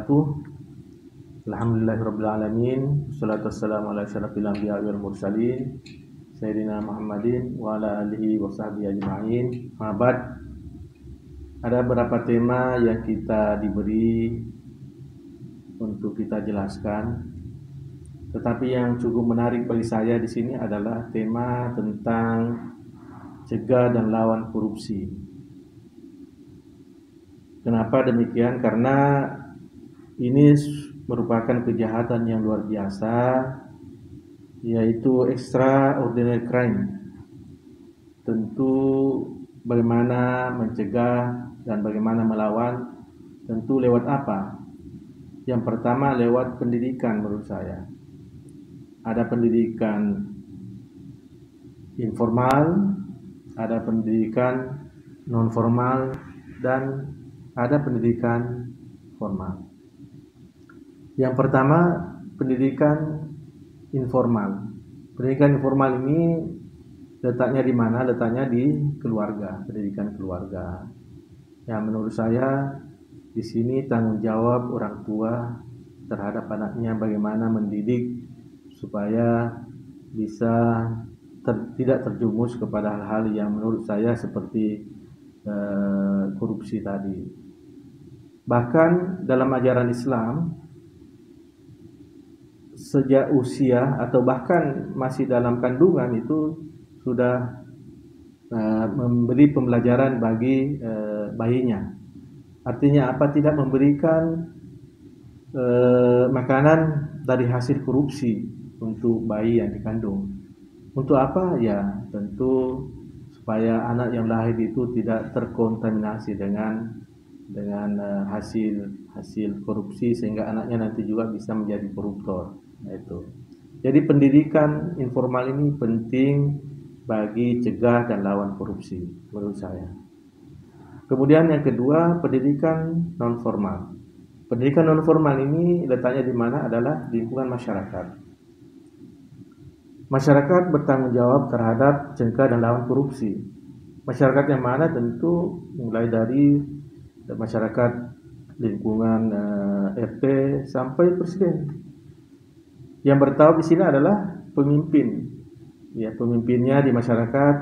wabarakatuh. Alhamdulillahirabbil alamin. Wassalatu wassalamu ala asyrafil anbiya'i wal mursalin sayyidina Muhammadin wa ala alihi wa sahbihi ajma'in. Mabad. Ada beberapa tema yang kita diberi untuk kita jelaskan. Tetapi yang cukup menarik bagi saya di sini adalah tema tentang cegah dan lawan korupsi. Kenapa demikian? Karena ini merupakan kejahatan yang luar biasa, yaitu extraordinary crime. Tentu bagaimana mencegah dan bagaimana melawan, tentu lewat apa? Yang pertama lewat pendidikan menurut saya. Ada pendidikan informal, ada pendidikan non formal, dan ada pendidikan formal. Yang pertama, pendidikan informal. Pendidikan informal ini letaknya di mana? Letaknya di keluarga, pendidikan keluarga. Ya, menurut saya di sini tanggung jawab orang tua terhadap anaknya bagaimana mendidik supaya bisa tidak terjumus kepada hal-hal yang menurut saya seperti korupsi tadi. Bahkan dalam ajaran Islam, sejak usia atau bahkan masih dalam kandungan itu sudah memberi pembelajaran bagi bayinya. Artinya apa? Tidak memberikan makanan dari hasil korupsi untuk bayi yang dikandung. Untuk apa? Ya tentu supaya anak yang lahir itu tidak terkontaminasi dengan hasil korupsi, sehingga anaknya nanti juga bisa menjadi koruptor. Itu. Jadi pendidikan informal ini penting bagi cegah dan lawan korupsi menurut saya. Kemudian yang kedua, pendidikan non formal. Pendidikan non formal ini letaknya di mana? Adalah lingkungan masyarakat. Masyarakat bertanggung jawab terhadap cegah dan lawan korupsi. Masyarakat yang mana? Tentu mulai dari masyarakat lingkungan RT sampai presiden. Yang bertanggung di sini adalah pemimpin. Ya, pemimpinnya di masyarakat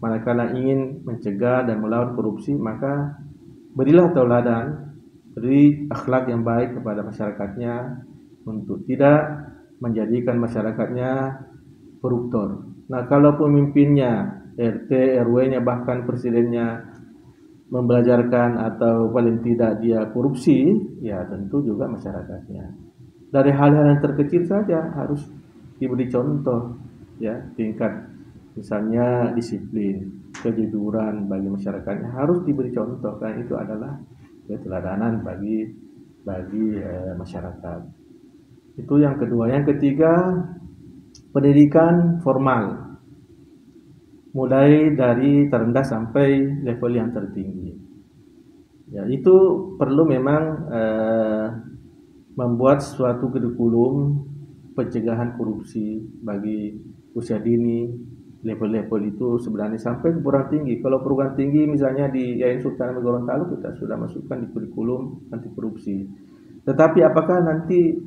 manakala ingin mencegah dan melawan korupsi, maka berilah tauladan, beri akhlak yang baik kepada masyarakatnya untuk tidak menjadikan masyarakatnya koruptor. Nah, kalau pemimpinnya RT, RW-nya bahkan presidennya membelajarkan atau paling tidak dia korupsi, ya tentu juga masyarakatnya. Dari hal-hal yang terkecil saja harus diberi contoh, ya, tingkat misalnya disiplin, kejujuran bagi masyarakatnya harus diberi contoh, karena itu adalah keteladanan bagi masyarakat. Itu yang kedua. Yang ketiga, pendidikan formal, mulai dari terendah sampai level yang tertinggi. Ya, itu perlu memang membuat suatu kurikulum pencegahan korupsi bagi usia dini. Level-level itu sebenarnya sampai ke perguruan tinggi. Kalau perguruan tinggi misalnya di Yayasan Sultan Gorontalo, kita sudah masukkan di kurikulum anti korupsi. Tetapi apakah nanti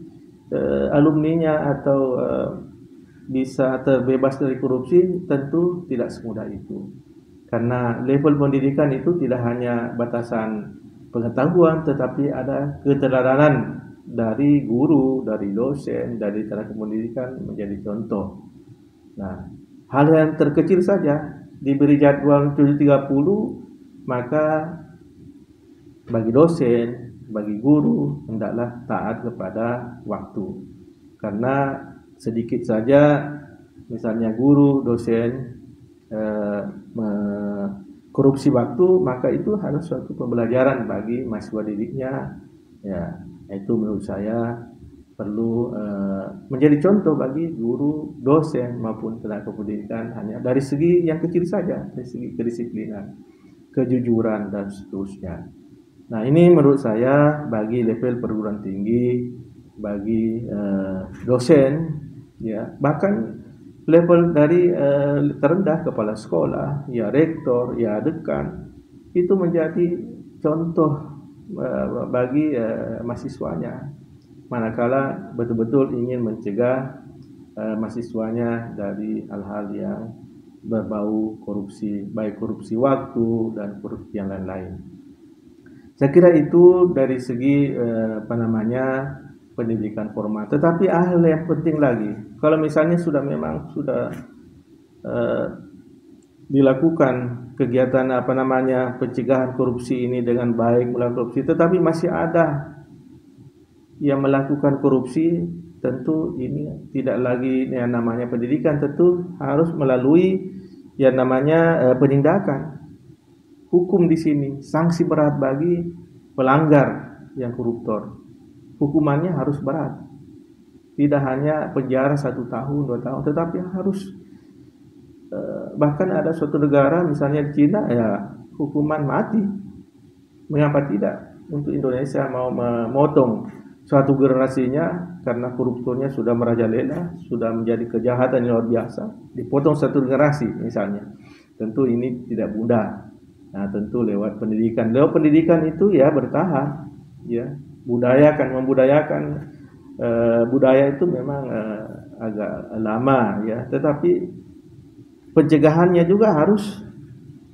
alumninya atau bisa terbebas dari korupsi? Tentu tidak semudah itu. Karena level pendidikan itu tidak hanya batasan pengetahuan, tetapi ada keteladanan dari guru, dari dosen, dari tenaga pendidikan menjadi contoh. Nah, hal yang terkecil saja diberi jadwal 7.30, maka bagi dosen, bagi guru hendaklah taat kepada waktu. Karena sedikit saja misalnya guru, dosen korupsi waktu, maka itu harus suatu pembelajaran bagi mahasiswa didiknya. Ya, itu menurut saya perlu menjadi contoh bagi guru, dosen maupun tenaga pendidikan, hanya dari segi yang kecil saja, dari segi kedisiplinan, kejujuran dan seterusnya. Nah, ini menurut saya bagi level perguruan tinggi, bagi dosen, ya, bahkan level dari terendah kepala sekolah, ya rektor, ya dekan, itu menjadi contoh bagi mahasiswanya, manakala betul-betul ingin mencegah mahasiswanya dari hal-hal yang berbau korupsi, baik korupsi waktu dan korupsi yang lain-lain. Saya kira itu dari segi pendidikan formal. Tetapi hal yang penting lagi, kalau misalnya memang sudah dilakukan kegiatan pencegahan korupsi ini dengan baik, melakukan korupsi, tetapi masih ada yang melakukan korupsi, tentu ini tidak lagi yang namanya pendidikan, tentu harus melalui yang namanya penindakan hukum. Di sini sanksi berat bagi pelanggar yang koruptor, hukumannya harus berat, tidak hanya penjara 1 tahun 2 tahun, tetapi harus bahkan ada suatu negara misalnya di Cina ya hukuman mati. Mengapa tidak? Untuk Indonesia mau memotong suatu generasinya karena koruptornya sudah merajalela, sudah menjadi kejahatan yang luar biasa, dipotong satu generasi misalnya. Tentu ini tidak mudah. Nah, tentu lewat pendidikan. Lewat pendidikan itu ya bertahap, ya membudayakan budaya itu memang agak lama ya, tetapi pencegahannya juga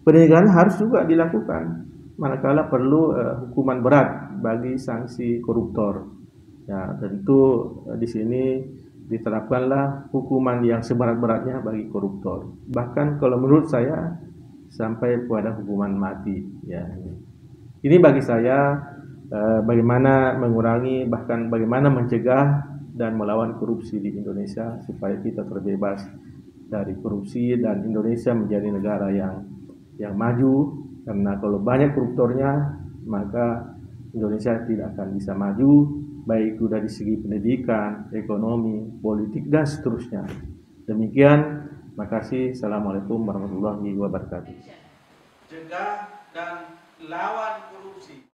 pencegahan harus juga dilakukan. Manakala perlu hukuman berat bagi sanksi koruptor. Ya, tentu di sini diterapkanlah hukuman yang seberat-beratnya bagi koruptor. Bahkan kalau menurut saya sampai pada hukuman mati. Ya, ini bagi saya bagaimana mengurangi, bahkan bagaimana mencegah dan melawan korupsi di Indonesia supaya kita terbebas dari korupsi dan Indonesia menjadi negara yang maju. Karena kalau banyak koruptornya, maka Indonesia tidak akan bisa maju, baik itu dari segi pendidikan, ekonomi, politik, dan seterusnya. Demikian, makasih. Assalamualaikum warahmatullahi wabarakatuh. Cegah dan lawan korupsi.